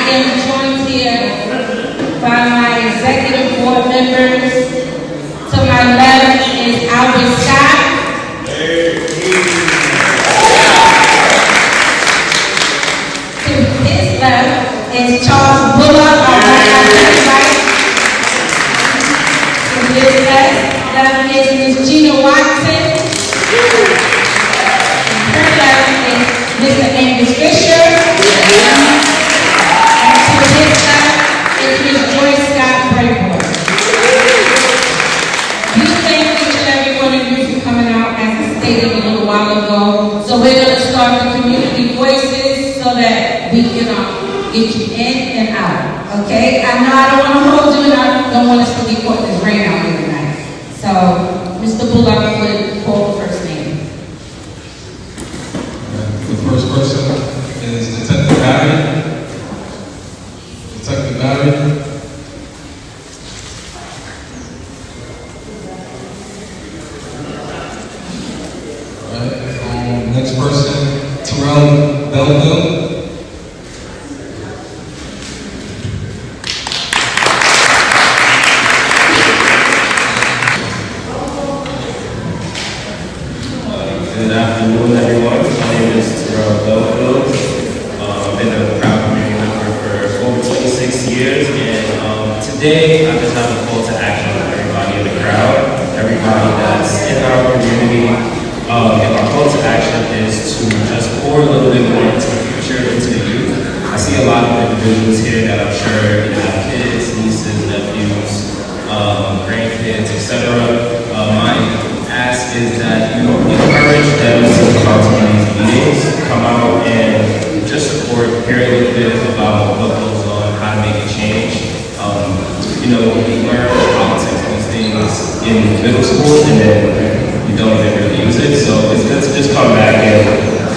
am joined here by my executive board members. To my left is Albert Scott. To his left is Charles Bullock, our right. To his left is Ms. Gina Watson. Her left is Mr. Angus Fisher. And to his left is Ms. Joyce Scott Brayboard. We thank each and every one of you for coming out, as I stated a little while ago. So we're going to start the community voices so that we can get you in and out. Okay? I know I don't want to hold you, and I don't want us to be caught in this rain out here tonight. So Mr. Bullock would call the first name. The first person is Detective Barry. Detective Barry. Next person, Terrell Belleville. Good afternoon, everyone. My name is Deric Johnson. I've been a proud community member for over 26 years, and today I just have a call to action on everybody in the crowd, everybody that's in our community. And our call to action is to just pour a little bit more into the future, into the youth. I see a lot of individuals here that I'm sure have kids, nieces, nephews, grandkids, etc. My ask is that you encourage them to come to these meetings, come out and just support, hear a little bit about what goes on, how to make a change. We learn politics and these things in middle school, and then we don't even really use it. So it's good to just come back and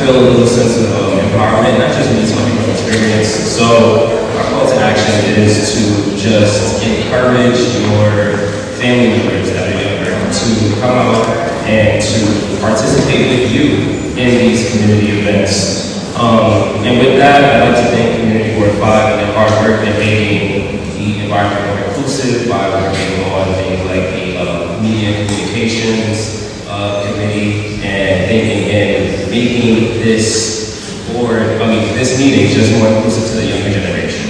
feel a little sense of empowerment, not just me talking from experience. So our call to action is to just encourage your family members that are younger to come out and to participate with you in these community events. And with that, I'd like to thank Community Board 5 and their hard work in making the environment more inclusive by working on things like the media and communications committee and thinking and making this meeting just more inclusive to the younger generation.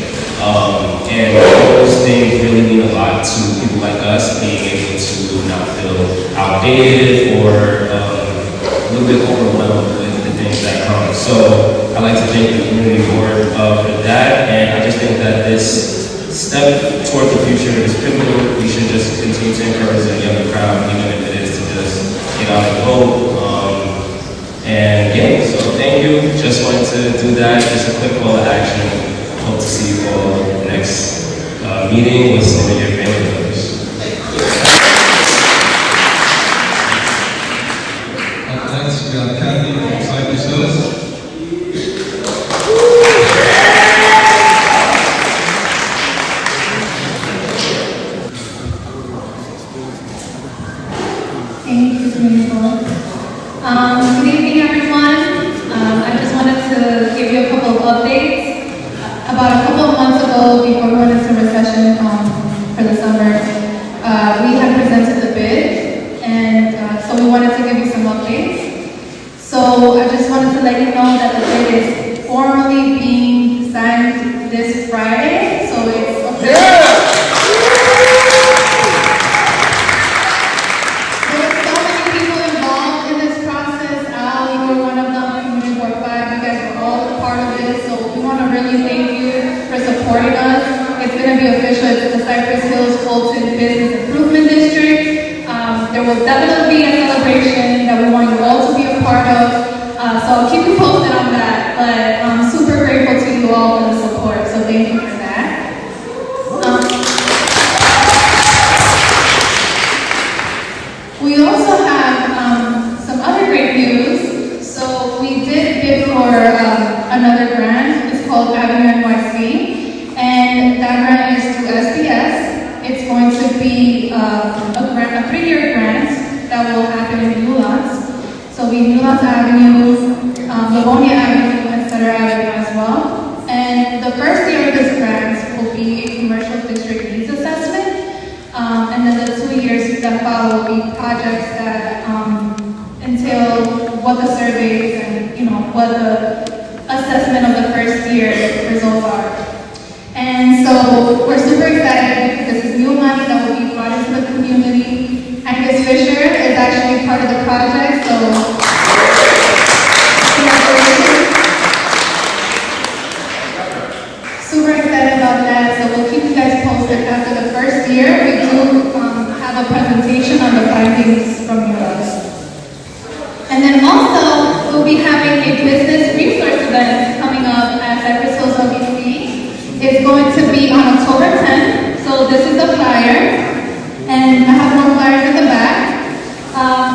And those things really mean a lot to people like us, being able to not feel outdated or a little bit overwhelmed with the things that come. So I'd like to thank the community board for that, and I just think that this step toward the future is pivotal. We should just continue to encourage the younger crowd, even if it is to just get out and vote. So thank you. Just wanted to do that. Just a quick call to action. Hope to see you all next meeting with some of your family members. Up next, we got Kathy from Cypress Hills. Thank you, Community Board. Good evening, everyone. I just wanted to give you a couple of updates. About a couple of months ago, before we went into recession for the summer, we had presented the bid, and so we wanted to give you some updates. So I just wanted to let you know that the bid is formally being signed this Friday, so it's supporting us. It's going to be official. It's the Cypress Hills Fulton Business Improvement District. There will definitely be a celebration that we want you all to be a part of. So I'll keep you posted on that. But I'm super grateful to you all for the support. So thank you for that. We also have some other great news. So we did bid for another grant. It's called Avenue NYC. And that grant is through SDS. It's going to be a 3-year grant that will happen in New Lots. So we New Lots Avenue, Livonia Avenue, and Center Avenue as well. And the first year of this be a commercial district needs assessment. And then the 2 years that follow will be projects that entail what the surveys and, what the assessment of the first year results are. And so we're super excited because this is new money that will be brought into the community. Angus Fisher is actually part of the project, so congratulations. Super excited about that, so we'll keep you guys posted after the first year. We do have a presentation on the findings from your office. And then also, we'll be having a business resource event coming up at Cypress Hills LBC. It's going to be on October 10th, so this is the flyer, and I have more flyers in the back.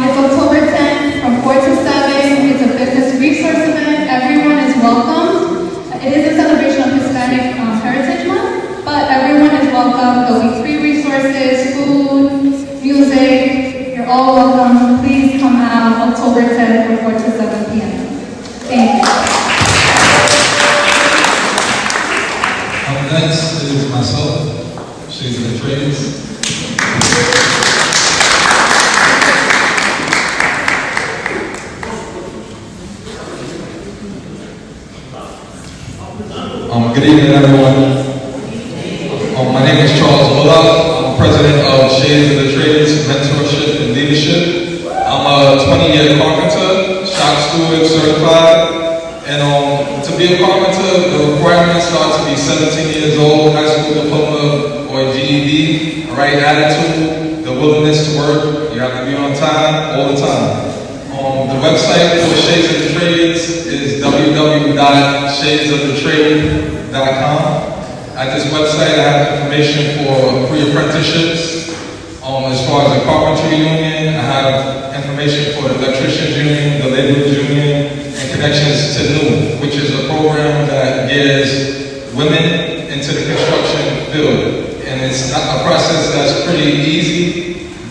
It's October 10th from 4 to 7. It's a business resource event. Everyone is welcome. It is a celebration of Hispanic Heritage Month, but everyone is welcome. There'll be free resources, food, music. You're all welcome. Please come out October 10th from 4 to 7 p.m. Thank you. Up next is myself, Shades of the Trades. Good evening, everyone. My name is Charles Olaf. I'm president of Shades of the Trades, Mentorship and Leadership. I'm a 20-year carpenter, shop steward certified. And to be a carpenter, the requirements start to be 17 years old, high school diploma or GED, the right attitude, the willingness to work. You have to be on time, all the time. The website for Shades of the Trades is www.shadesofthetrade.com. At this website, I have information for pre-apprenticeships. As far as the carpentry union, I have information for the electricians union, the laborers union, and connections to NEW, which is a program that gears women into the construction field. And it's not a process that's pretty easy,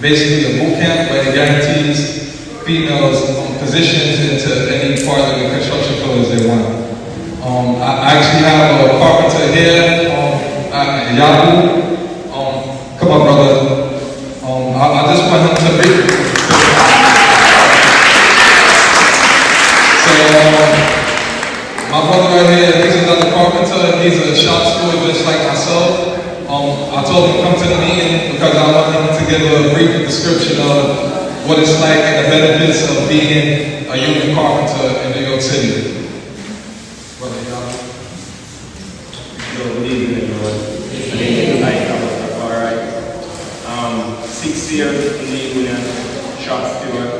basically a boot camp, but it guarantees females positions into any part of the construction field as they want. I actually have a carpenter here, Yabu. Come on, brother. I just want him to be. So, my brother right here, he's another carpenter. He's a shop steward just like myself. I told him to come to the meeting because I want him to give a brief description of what it's like and the benefits of being a union carpenter in New York City. Brother, Good evening, everyone. My name is alright. 6 years in the union, shop steward,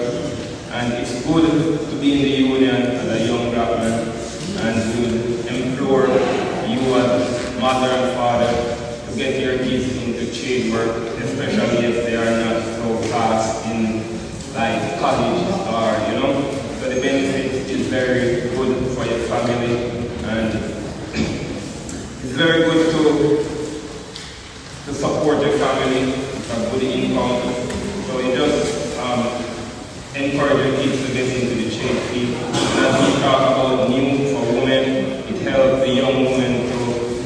and it's good to be in the union as a young black man, and to implore you as mother and father to get your kids into trade work, especially if they are not so fast in like college or, so the benefit is very good for your family, and it's very good to support your family with a good income. So it just encourage your kids to get into the trade field. And as we talk about new for women, it helps the young women to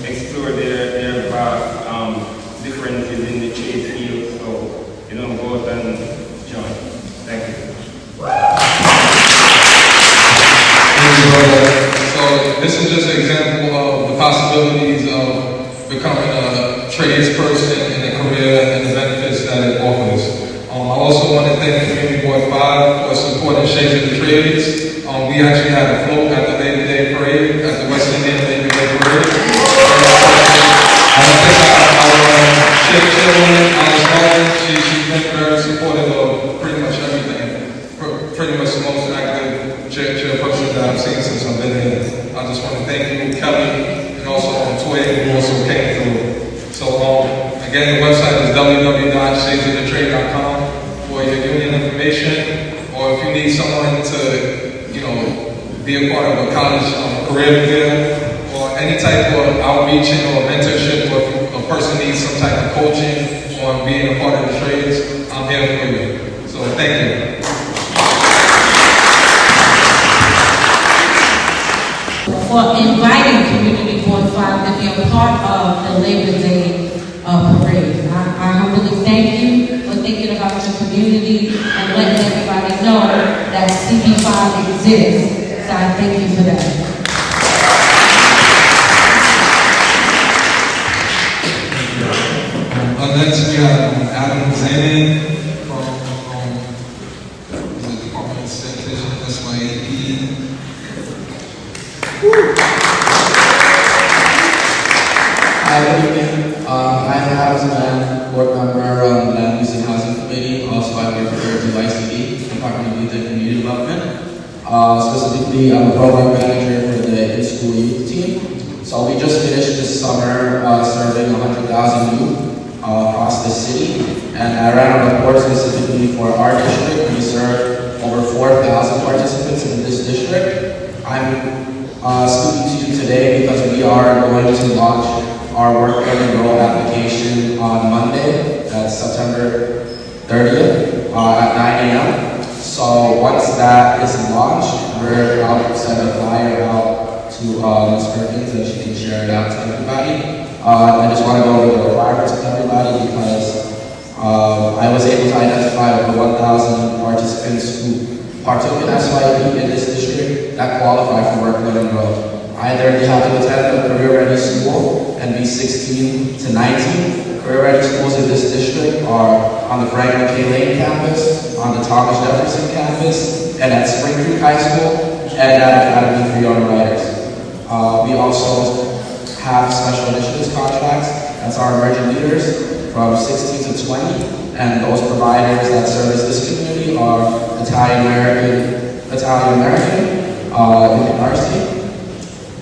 explore their vast differences in the trade field. So, go out and join. Thank you. So this is just an example of the possibilities of becoming a tradesperson in a career and the benefits that it offers. I also want to thank Community Board 5 for supporting Shades of the Trades. We actually had a float at the Labor Day Parade, at the West Indian Labor Day Parade. I want to thank our chairwoman, Alice Morgan. She's been very supportive of pretty much everything. Pretty much the most active chairperson that I've seen since I've been here. I just want to thank you, Kelly, and also Toy, who also came through. So again, the website is www.shadesofthetrade.com for your union information, or if you need someone to, be a part of a college career fair, or any type of outreaching or mentorship, or if a person needs some type of coaching on being a part of the trades, I'm here for you. So thank you. For inviting Community Board 5 to be a part of the Labor Day parade. I humbly thank you for thinking about your community and letting everybody know that CB5 exists. So I thank you for that. Next, we have Adam Zanin from the Department of Sanitation, SYAP. Hi, good evening. I'm Adam Zanin, board member on the Land Use and Housing Committee. Also, I work for the YCD, Department of Youth and Community Development. Specifically, I'm a program manager for the in-school youth team. So we just finished this summer serving 100,000 youth across the city, and I ran a report specifically for our district. We serve over 4,000 participants in this district. I'm speaking to you today because we are going to launch our work and enroll application on Monday, that's September 30th at 9 a.m. So once that is launched, I'll send a flyer out to Ms. Perkins and she can share it out to everybody. I just want to go over the requirements with everybody because I was able to identify over 1,000 participants who partook in SYP in this district that qualify for work and enroll. Either they have to attend a career-ready school and be 16 to 19. Career-ready schools in this district are on the Franklin K. Lane campus, on the Thomas Jefferson campus, and at Spring Creek High School, and at Academy for Young Writers. We also have special initiatives contracts. That's our emerging leaders from 16 to 20, and those providers that service this community are Italian-American, University.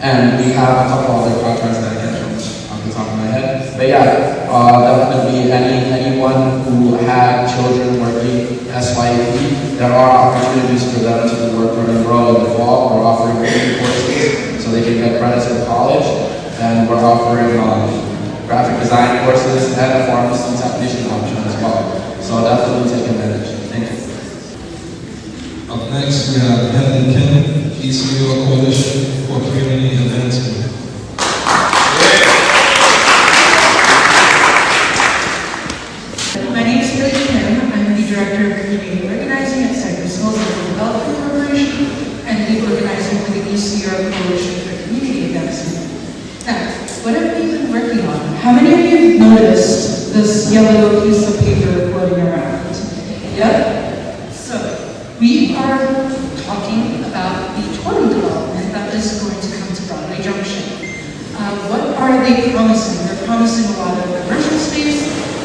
And we have a couple other contracts that I can't remember off the top of my head. But yeah, definitely anyone who had children working SYP, there are opportunities for them to work or enroll in the fall. We're offering courses so they can get credits for college. And we're offering graphic design courses and a pharmacy technician option as well. So definitely take advantage. Thank you. Up next, we have Henry Kim, East New York Coalition for Community Advancement. My name is Deric Johnson. I'm the Director of Community Organizing at Cypress Hills Development Corporation and the organizing for the East New York Coalition for Community Advancement. Now, what have we been working on? How many of you noticed this yellow piece of paper floating around? Yep. So, we are talking about the total development that is going to come to Broadway Junction. What are they promising? They're promising a lot of commercial space.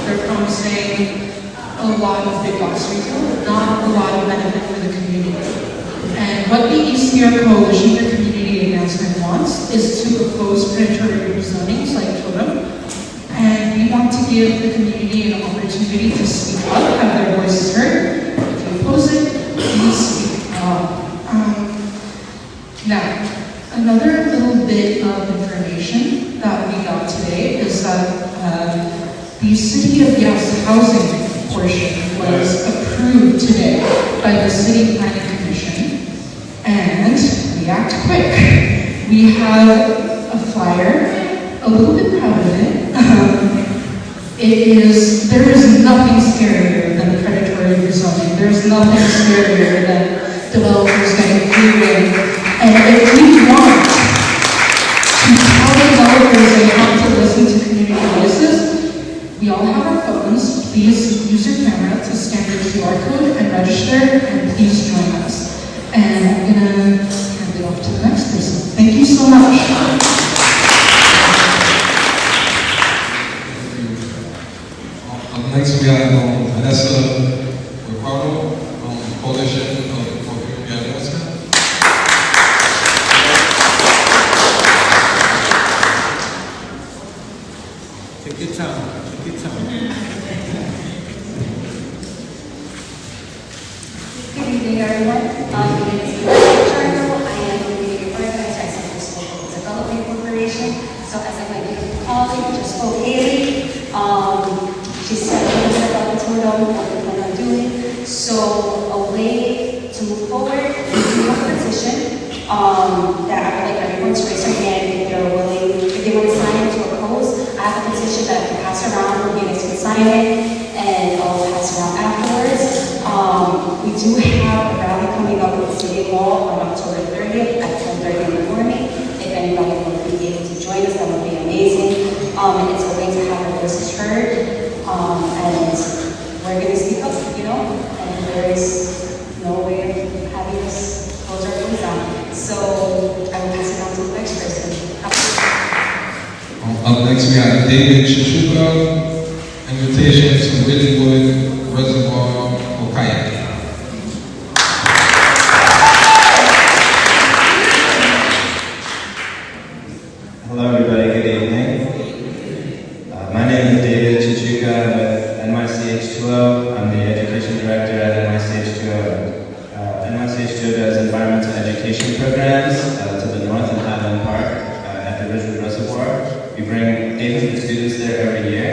They're promising a lot of big box retail, not a lot of benefit for the community. And what the East New York Coalition for Community Advancement wants is to oppose predatory rezonings like Totem. And we want to give the community an opportunity to speak up, have their voices heard. If you oppose it, please speak up. Now, another little bit of information that we got today is that the City of Yes housing portion was approved today by the City Planning Commission, and we act quick. We have a flyer, a little bit proud of it. There is nothing scarier than predatory rezoning. There's nothing scarier than developers getting free rein. And if we want to tell developers they have to listen to community voices, we all have our phones. Please use your camera to scan your QR code and register, and please join us. And I'm gonna hand it off to the next person. Thank you so much. Next, we have Vanessa Ricardo from Coalition for Community Advancement. Take your time. Take your time. Good evening, everyone. My name is Deric Johnson. I am the community organizer at Cypress Hills Development Corporation. So as I might be colleague, just spoke Haley. She said a little bit about the totem, what we plan on doing. So a way to move forward is to do a petition that I would like everyone to raise their hand if they're willing, if they want to sign into oppose. I have a sign it, and I'll pass it out afterwards. We do have a rally coming up at the City Hall on October 30th at 10:30 in the morning. If anybody would be able to join us, that would be amazing. It's a way to have our voices heard, and we're going to speak up, and there is no way of having us close our voice down. So I will pass it on to the next person. Up next, we have David Chichuka, invitation to Ridgewood Reservoir for kayaking. Hello everybody, good evening. My name is David Chichuka. I'm with NYCH2O. I'm the Education Director at NYCH2O. NYCH2O does environmental education programs to the north in Highland Park at the Ridgewood Reservoir. We bring 800 students there every year,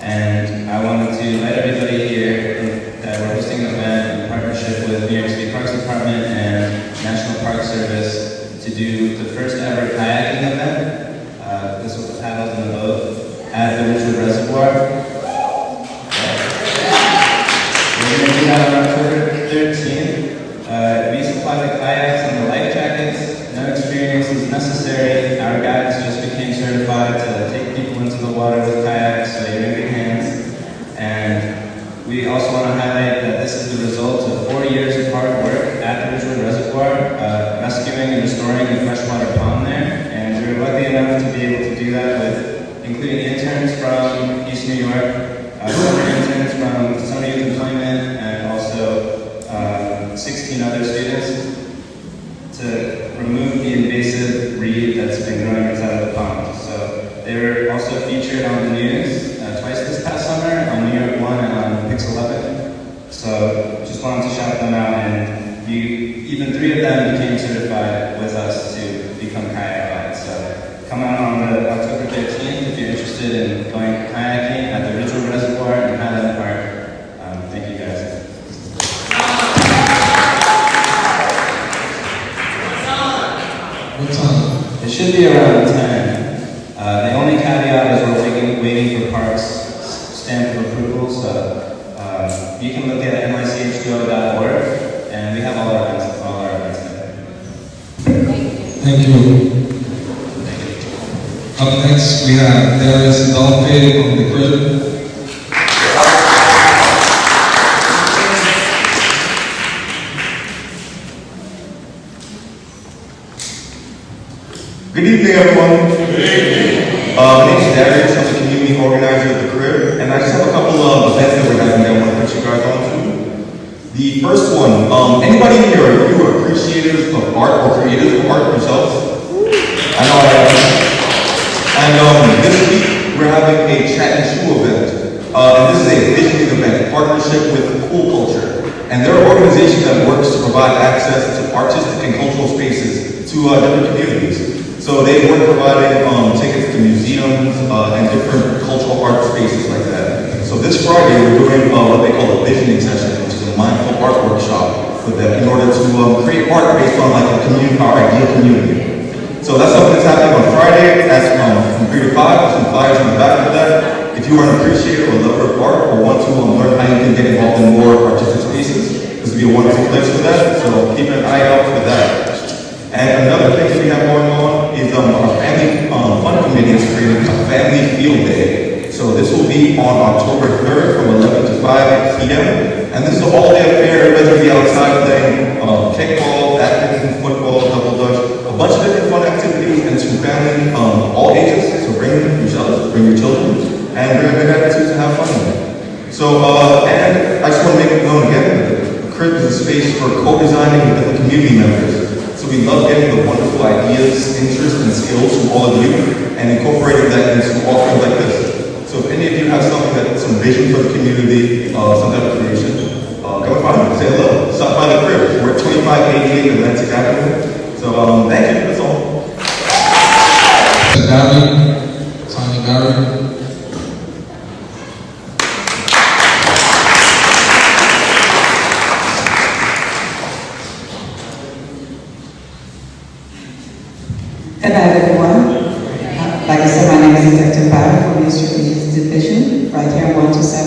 and I wanted to let everybody hear that we're hosting an event in partnership with New York State Parks Department and National Park Service to do the first ever kayaking event. This was paddled in a boat at the Ridgewood Reservoir. We're going to do that on October 13th. We supply the kayaks and the life jackets. No experience is necessary. Our guides just became certified to take people into the water with kayaks, so you're in good hands. And we also want to highlight that this is the result of 4 years of hard work at the Ridgewood Reservoir, rescuing and restoring the freshwater pond there. And we were lucky enough to be able to do that with including interns from East New York, summer interns from Summer Youth Employment, and also 16 other students to remove the invasive reed that's been growing inside of the pond. So they were also featured on the news twice this past summer, on New York 1 and on Pix 11. So just wanted to shout them out, and even 3 of them became certified with us to become kayak guides. So come out on the October 13th if you're interested in going kayaking at the Ridgewood Reservoir in Highland Park. Thank you guys. What time? It should be around 10. The only caveat is we're waiting for Parks stamp of approval, so you can look at nych2o.org, and we have all our events there. Thank you. Up next, we have Deric Johnson from the crib. Good evening, everyone. Good evening. My name is Deric. I'm the community organizer at the crib, and I just have a couple of events that we're having that I want to put you guys on to. The first one, anybody here, you are appreciators of art or creators of art yourselves? I know I am. And this week, we're having a chat and shoe event. And this is a visioning event, partnership with Cool Culture. And they're an organization that works to provide access to artistic and cultural spaces to different communities. So they work providing tickets to museums and different cultural art spaces like that. So this Friday, we're doing what they call a visioning session, which is a mindful art workshop for them in order to create art based on like our ideal community. So that's something that's happening on Friday. That's from 3 to 5. There's some flyers on the back of that. If you are an appreciator or lover of art or want to learn how you can get involved in more artistic spaces, this would be a wonderful place for that. So keep an eye out for that. And another thing that we have going on is our family fun committee is creating a family field day. So this will be on October 3rd from 11 to 5 p.m. And this is an all-day affair. Everybody's going to be outside playing kickball, badminton, football, double dutch, a bunch of different fun activities, and to family all ages. So bring yourselves, bring your children, and bring a good attitude to have fun with it. So, and I just want to make it known again that the crib is a space for co-designing with the community members. So we love getting the wonderful ideas, interests, and skills from all of you and incorporating that into offerings like this. So if any of you have something some vision for the community, some type of creation, come and find me, say hello. Stop by the crib. We're at 2588 Atlantic Avenue. So thank you, that's all. Tanya Barry. Good night, everyone. Like I said, my name is Detective Barry from the Strategic Division, right here in 127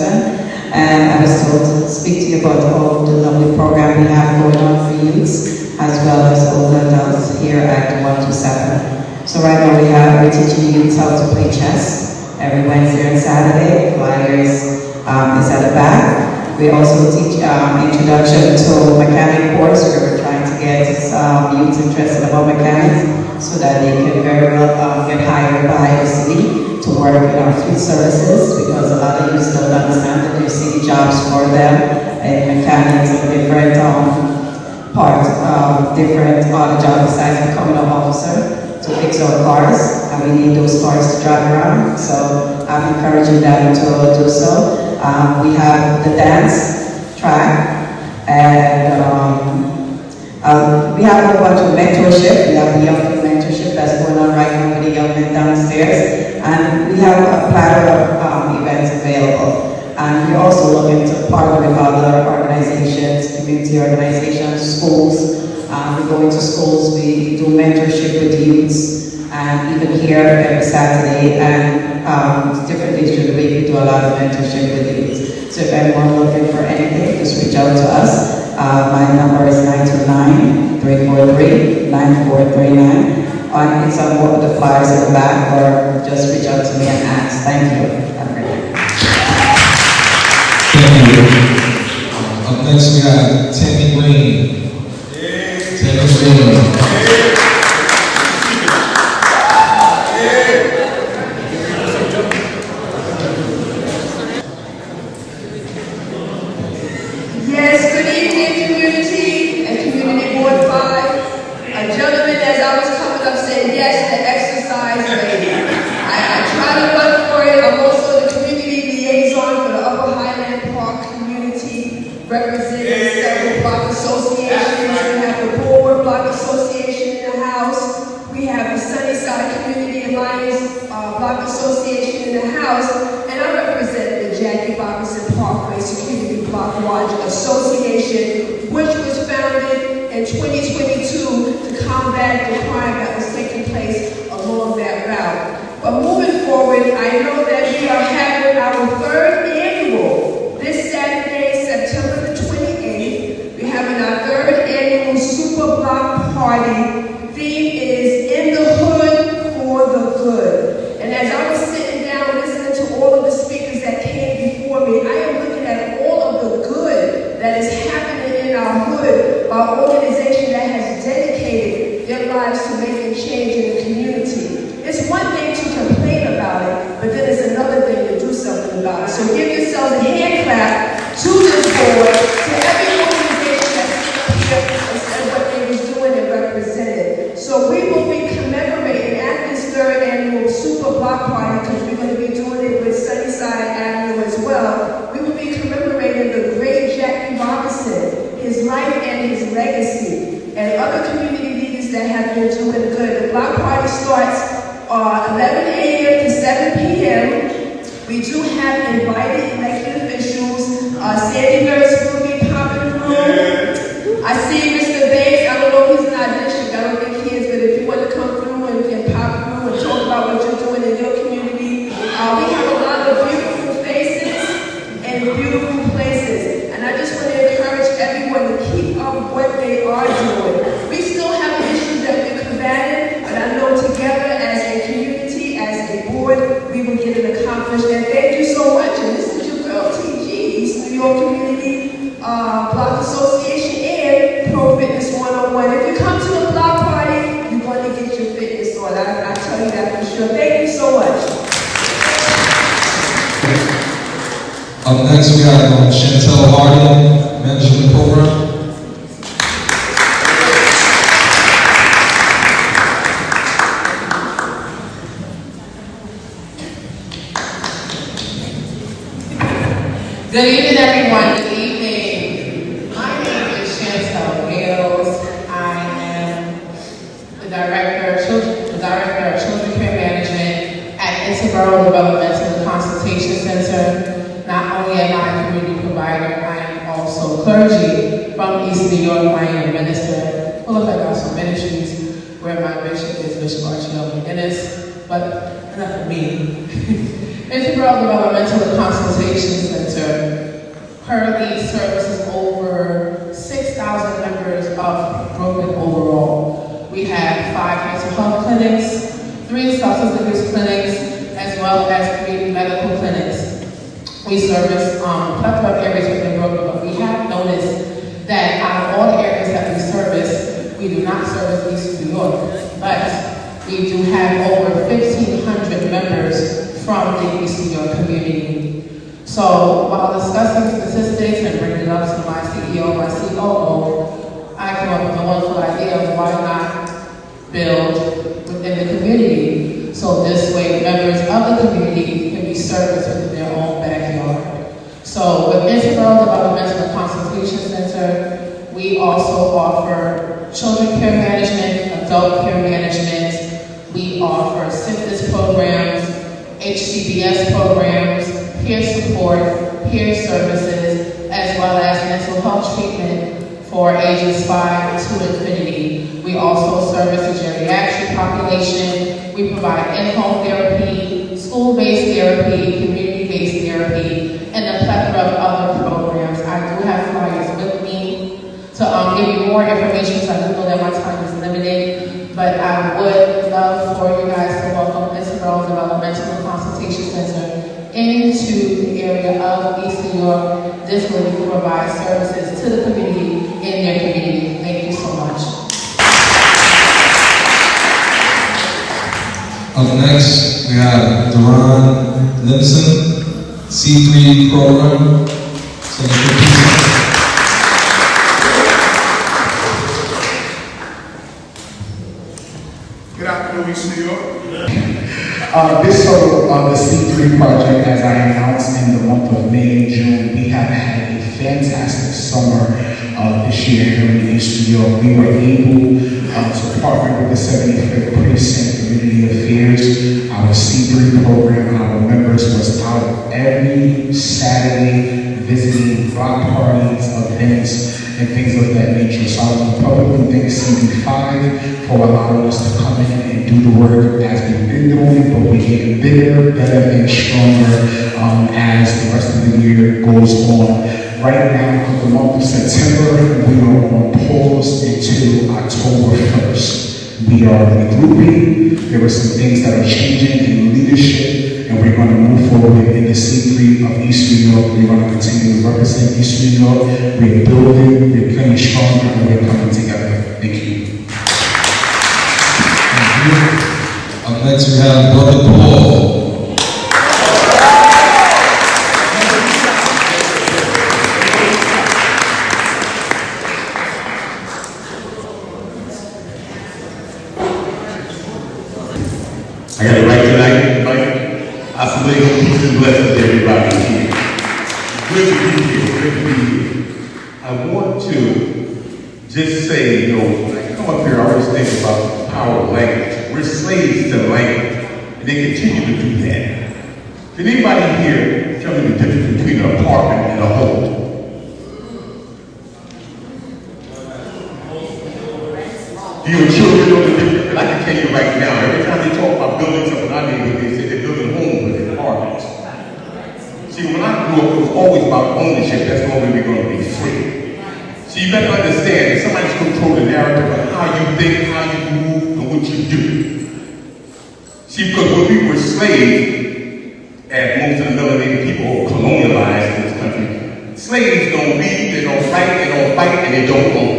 community, but all the lovely program we have going on for youths, as well as older adults here at 127. So right now we're teaching youths how to play chess every Wednesday and Saturday. Flyers is at the back. We also teach introduction to mechanic course, where we're trying to get youths interested about mechanics so that they can very well get hired by the city to work in our field services, because a lot of youths don't understand that there's city jobs for them and mechanics and different parts of different job besides becoming an officer to fix our cars, and we need those cars to drive around. So I'm encouraging them to do so. We have the dance track, and we have a whole bunch of mentorship. We have the young people mentorship that's going on right now with the young men downstairs, and we have a platter of events available. And we're also looking to partner with other organizations, community organizations, schools. We go into schools, we do mentorship with youths, and even here every Saturday and different days during the week we do a lot of mentorship with youths. So if anyone looking for anything, just reach out to us. My number is 929-343-9439. It's on one of the flyers in the back, or just reach out to me and ask. Thank you. Have a great day. Thank you. Up next we have Tammy Green. Yes, good evening, community and Community Board 5. A gentleman, as I was coming up, said yes to exercise lady. I try to run for it. I'm also the community liaison for the Upper Highland Park community, representing several block associations. We have the Bulwark Block Association in the house. We have the Sunnyside Community Alliance Block Association in the house. And I represent the Jackie Robinson Parkway Security Block Watch Association, which was founded in 2022 to combat the crime that was taking place along that route. But moving forward, I know that we are having our third annual, this Saturday, September the 28th, we're having our third annual Super Block Party. Theme is In the Hood for the Good. And as I was sitting down listening to all of the speakers that came before me, I am looking at all of the good that is happening in our hood by an organization that has dedicated their lives to making change in the community. It's one thing to complain about it, but then it's another thing to do something about it. So give yourselves a hand clap to this board, to every organization that's here and said what they was doing and represented. So we will be commemorating at this third annual Super Block Party, because we're going to be doing it with Sunnyside Avenue as well. We will be commemorating the great Jackie Robinson, his life and his legacy, and other community leaders that have been doing good. The block party starts 11 a.m. to 7 p.m. We do have invited elected officials. Sandy Nurse will be popping through. I see Mr. Bates. I don't know if he's not district. I don't think he is, but if you want to come through and pop through and talk about what you're doing in your community, we have a lot of beautiful faces and beautiful places. And I just want to encourage everyone to keep up what they are doing. We still have issues that we're combating, but I know together as a community, as a board, we will get it accomplished. And thank you so much. And this is your girl, TG, East New York Community Block Association and Pro Fitness 101. If you come to the block party, you're going to get your fitness on. I tell you that for sure. Thank you so much. Up next we have Chantel Harding, manager of the program. Good evening, everyone. Good evening. My name is Chantel Hales. I am the director of Children Care Management at Interborough Developmental Consultation Center. Not only am I a community provider, I am also clergy from East New York. I am a minister, full of gospel ministries, where my bishop is Bishop Archibald McGinnis, but enough of me. Interborough Developmental Consultation Center currently services over 6,000 members of Brooklyn overall. We have 5 mental health clinics, 3 substance abuse clinics, as well as 3 medical clinics. We service a plethora of areas within Brooklyn, but we have noticed that out of all the areas that we service, we do not service East New York, but we do have over 1,500 members from the East New York community. So while discussing statistics and bringing it up to my CEO, my COO, I came up with the wonderful idea of why not build within the community. So this way, members of the community can be serviced within their own backyard. So with Integral Developmental and Consultation Center, we also offer children care management, adult care management. We offer symptoms programs, HCBS programs, peer support, peer services, as well as mental health treatment for ages 5 to infinity. We also service the geriatric population. We provide in-home therapy, school-based therapy, community-based therapy, and a plethora of other programs. I do have flyers with me to give you more information, so I do know that my time is limited, but I would love for you guys to welcome Integral Developmental and Consultation Center into the area of East New York. This way we can provide services to the community in their community. Thank you so much. Up next, we have Deric Johnson, C3 program. Good afternoon, East New York. This the C3 project, as I announced in the month of May and June, we have had a fantastic summer this year here in East New York. We were able to partner with the 75th Precinct Community Affairs. Our C3 program, our members was out every Saturday visiting block parties, events, and things of that nature. So I want to publicly thank CV5 for allowing us to come in and do the work as we've been doing, but we're getting bigger, better, and stronger as the rest of the year goes on. Right now, for the month of September, we are on pause until October 1st. We are regrouping. There are some things that are changing in leadership, and we're going to move forward in the C3 of East New York. We're going to continue to represent East New York. We're building, we're getting stronger, and we're coming together. Thank you. Up next, we have Brother Paul. I got it right tonight, Mike. I salute peace and blessings to everybody here. Good to be here, good to be here. I want to just say, when I come up here, I always think about the power of language. We're slaves to language, and they continue to do that. Can anybody here tell me the difference between an apartment and a home? Do your children know the difference? And I can tell you right now, every time they talk about building something in our neighborhood, they say they're building homes and apartments. See, when I grew up, it was always about ownership. That's the only way we're going to be free. So you better understand that somebody's controlling the narrative of how you think, how you move, and what you do. See, because when we were slaves, as most of the melanated people were colonialized in this country, slaves don't read, they don't write, they don't fight, and they don't own.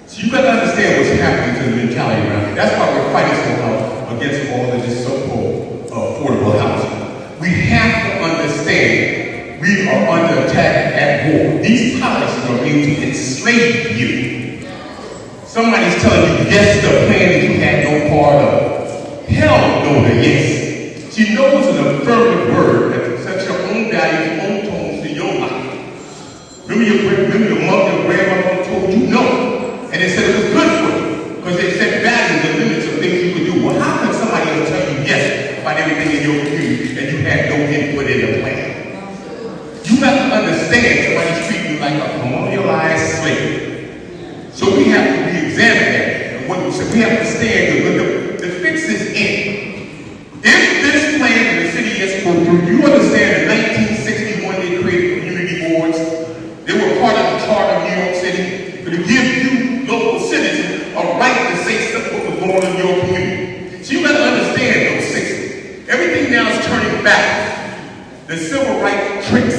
So you better understand what's happening to the mentality around here. That's why we're fighting so hard against all of this so-called affordable housing. We have to understand we are under attack at war. These policies are made to enslave you. Somebody's telling you yes to a plan that you had no part of. Hell no to yes. See, no is an affirmative word that sets your own values, own tones to your life. Remember your mother and grandmother told you no. And they said it was good for you, because they set values and limits of things you could do. Well, how can somebody else tell you yes about everything in your community and you had no input in the plan? You have to understand somebody's treating you like a colonialized slave. So we have to re-examine that. And what we said, we have to stand the fix is in. If this plan in the city gets pulled through, you understand in 1961 they created community it back. The civil rights tricks,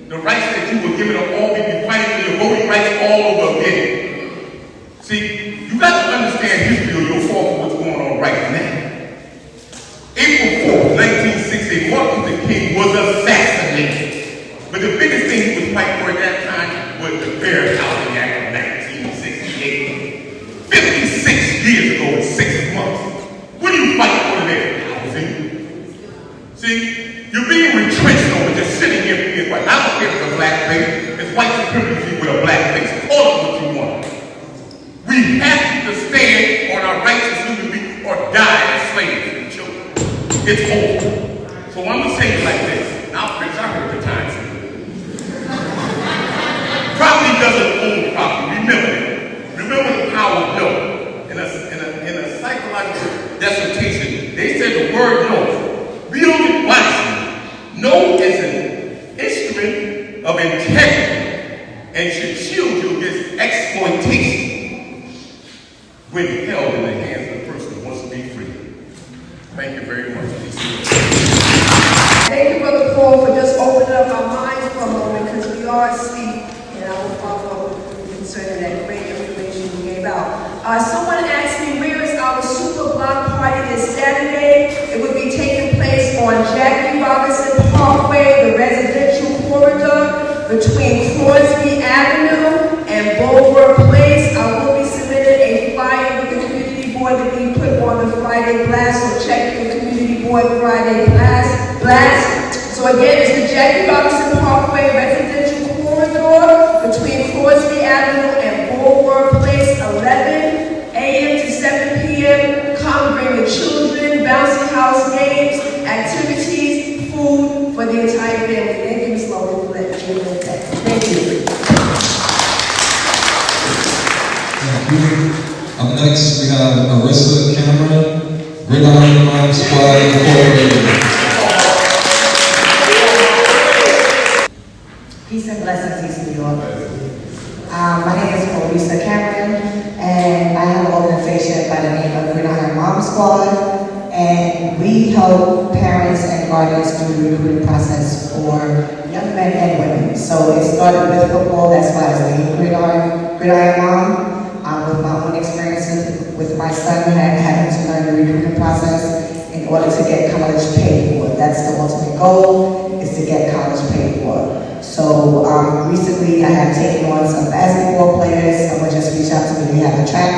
the rights that you were given to all people fighting for your voting rights all over again. See, you got to understand history or you'll fall for what's going on right now. April 4th, 1960, Martin Luther King was assassinated. But the biggest thing he was fighting for at that time was the Fair Housing Act of 1968. 56 years ago in 6 months. What do you fight for today? Housing. See, you're being retrenched over just sitting here being white. I don't care if it's a black face, it's white supremacy with a black face. Call it what you want. We have to stand on our rights as human beings or die as slaves and children. It's over. So I'm going to say it like this. Now, Prince, I heard the time. Property doesn't own property. Remember that. Remember the power of no. In a psychological dissertation, they said the word no. Read on it wisely. No is an instrument of integrity and should shield you against exploitation when held in the hands of the person who wants to be free. Thank you very much. Thank you, Brother Paul, for just opening up our minds for a moment, because we are asleep, and I will follow up with concerning that great information you gave out. Someone asked me, where is our super block party this Saturday? It will be taking place on Jackie Robinson Parkway, the residential corridor between Crosby Avenue and Bulwer Place. I will be submitting a flyer with the community board to be put on the Friday blast, so check the community board Friday blast. So again, it's the Jackie Robinson Parkway residential corridor between Crosby Avenue and Bulwer Place, 11 a.m. to 7 p.m. Come bring the children, bouncy house games, activities, food for the entire family. Thank you, Ms. Logan, for letting me know that. Thank you. Thank you. Up next, we have Arissa Cameron, Gridiron Mom Squad Incorporated. Peace and blessings, East New York. My name is Arissa Cameron, and I have an organization by the name of Gridiron Mom Squad, and we help parents and guardians through the recruiting process for young men and women. So it started with football, that's why I was the Gridiron Mom. With my own experiences with my son having to learn the recruitment process in order to get college paid for. That's the ultimate goal, is to get college paid for. So recently I have taken on some basketball players. Someone just reached out to me, they have a track,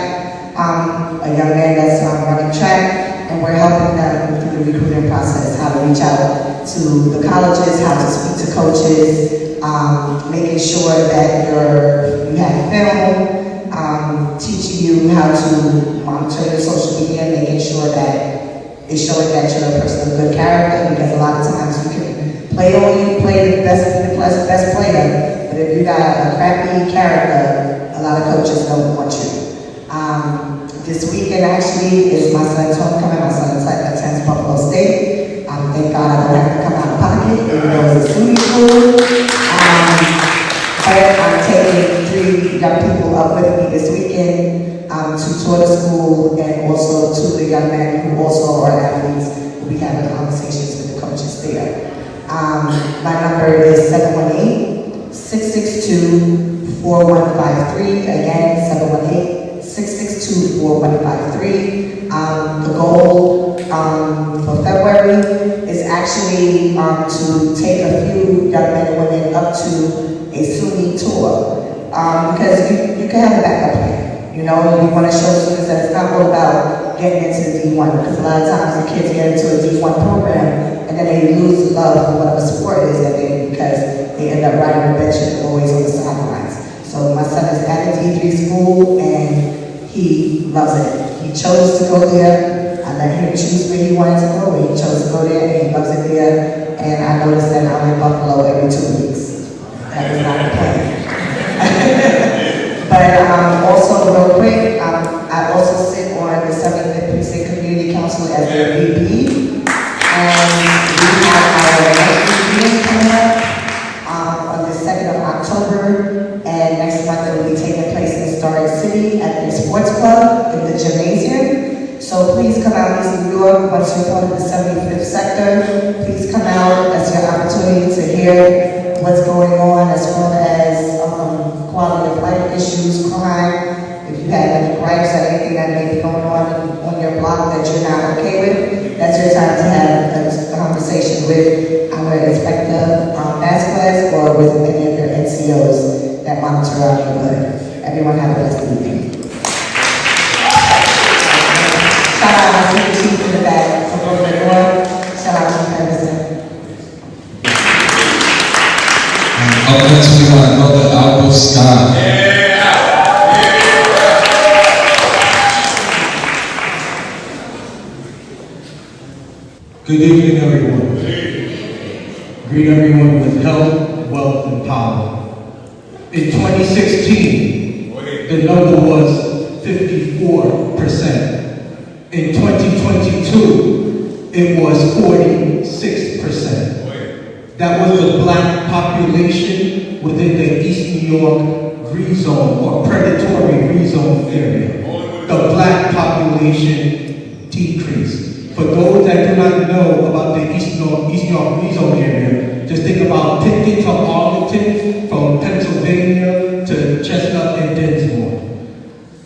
a young man that's running track, and we're helping them through the recruiting process, how to reach out to the colleges, how to speak to coaches, making sure that you have film, teaching you how to monitor your social media, making sure that it's showing that you're a person of good character, because a lot of times you can play the best player, but if you got a crappy character, a lot of coaches don't want you. This weekend actually is my son's homecoming. My son attends Buffalo State. Thank God I don't have to come out of pocket, even though it's a SUNY school. But I'm taking 3 young people up with me this weekend to tour the school, and also 2 of the young men who also are athletes will be having conversations with the coaches there. My number is 718-662-4153. Again, 718-662-4153. The goal for February is actually to take a few young men and women up to a SUNY tour, because you can have a backup plan. You know, you want to show students that it's not all about getting into D1, because a lot of times the kids get into a D1 program and then they lose love for whatever sport it is that they do, because they end up riding the bench and always on the sidelines. So my son is at a D3 school and he loves it. He chose to go there. I let him choose where he wanted to go, but he chose to go there and he loves it there. And I noticed that I'm in Buffalo every 2 weeks. That is not the plan. But also real quick, I also sit on the 7th Precinct Community Council as their VP. And we have our next meeting coming up on the 2nd of October. And next month it will be taking place in Historic City at the Sports Club in the gymnasium. So please come out, East New York. York. Once you're part of the 75th sector, please come out. That's your opportunity to hear what's going on as far as quality of life issues, crime. If you have any gripes or anything that may be going on your block that you're not okay with, that's your time to have a conversation with our Inspector Vasquez or with any of your NCOs that monitor our neighborhood. Everyone have a blessed evening. Shout out my senior chief in the back from over the door. Shout out to Ferguson. Up next we got another Alpha Scott. Good evening, everyone. Greet everyone with health, wealth, and power. In 2016, the number was 54%. In 2022, it was 46%. That was the black population within the East New York green zone or predatory green zone area. The black population decreased. For those that do not know about the East New York green zone area, just think about Pitkin to Arlington, from Pennsylvania to Chestnut and Dinsmore.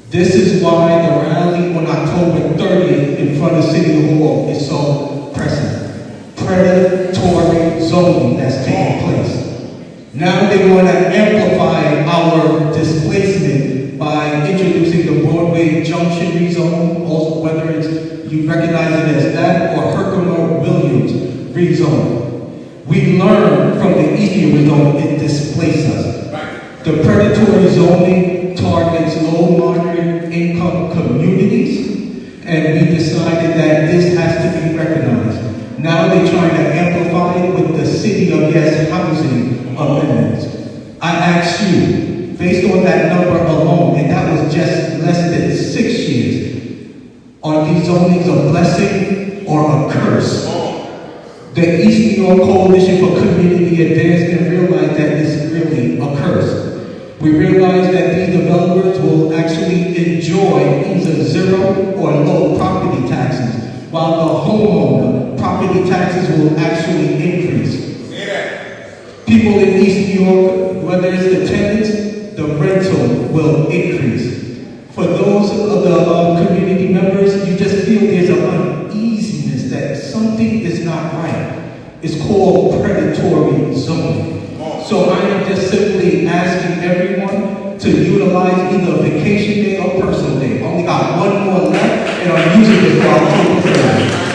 This is why the rally on October 30th in front of City Hall is so pressing. Predatory zoning that's taking place. Now they want to amplify our displacement by introducing the Broadway Junction rezone, also whether it's you recognize it as that or Herkimer Williams rezone. We learned from the Eastern rezone it displaced us. The predatory zoning targets low, moderate income communities, and we decided that this has to be recognized. Now they're trying to amplify it with the City of Yes housing amendments. I ask you, based on that number alone, and that was just less than 6 years, are these zonings a blessing or a curse? The East New York Coalition for Community Advancement realized that it's really a curse. We realize that these developers will actually enjoy either zero or low property taxes, while the homeowner property taxes will actually increase. People in East New York, whether it's the tenants, the rental will increase. For those of the community members, you just feel there's an uneasiness that something is not right. It's called predatory zoning. So I am just simply asking everyone to utilize either vacation day or personal day. Only got one more left, and I'm using this for October 30th.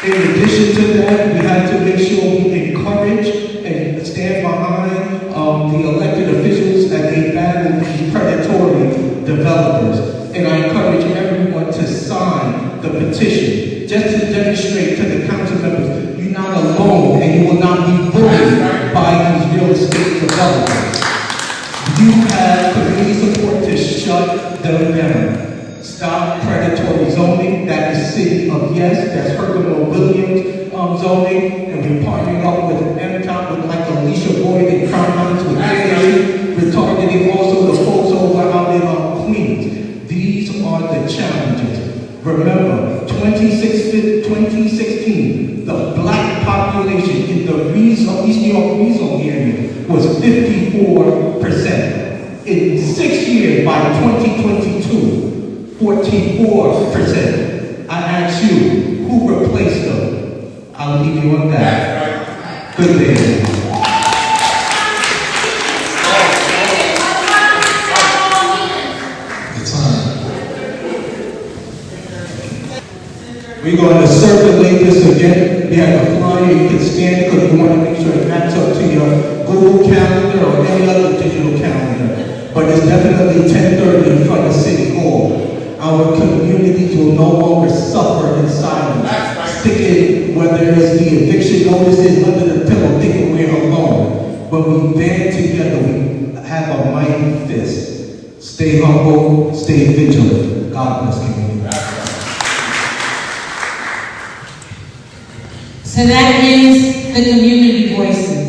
In addition to that, we have to make sure we encourage and stand behind the elected officials as they battle these predatory developers. And I encourage everyone to sign the petition just to demonstrate to the council members you're not alone and you will not be bullied by these real estate developers. You have community support to shut them down. Stop predatory zoning. That is City of Yes. That's Herkimer Williams zoning. And we're partnering up with MTOP with like Alicia Boyd and Crown Mountains with AAU. We're targeting also the folks over out in Queens. These are the challenges. Remember, 2016, the black population in the East New York rezone area was 54%. In 6 years, by 2022, 44%. I ask you, who replaced them? I'll leave you on that. Good day. We're going to circulate this again. We have a flyer, you can scan it because we want to make sure it matches up to your Google Calendar or any other digital calendar. But it's definitely 10:30 in front of City Hall. Our communities will no longer suffer in silence. Sticking, whether it's the eviction notices under the pillow, thinking we're alone. When we band together, we have a mighty fist. Stay humble, stay vigilant. God bless community. So that ends the community voices.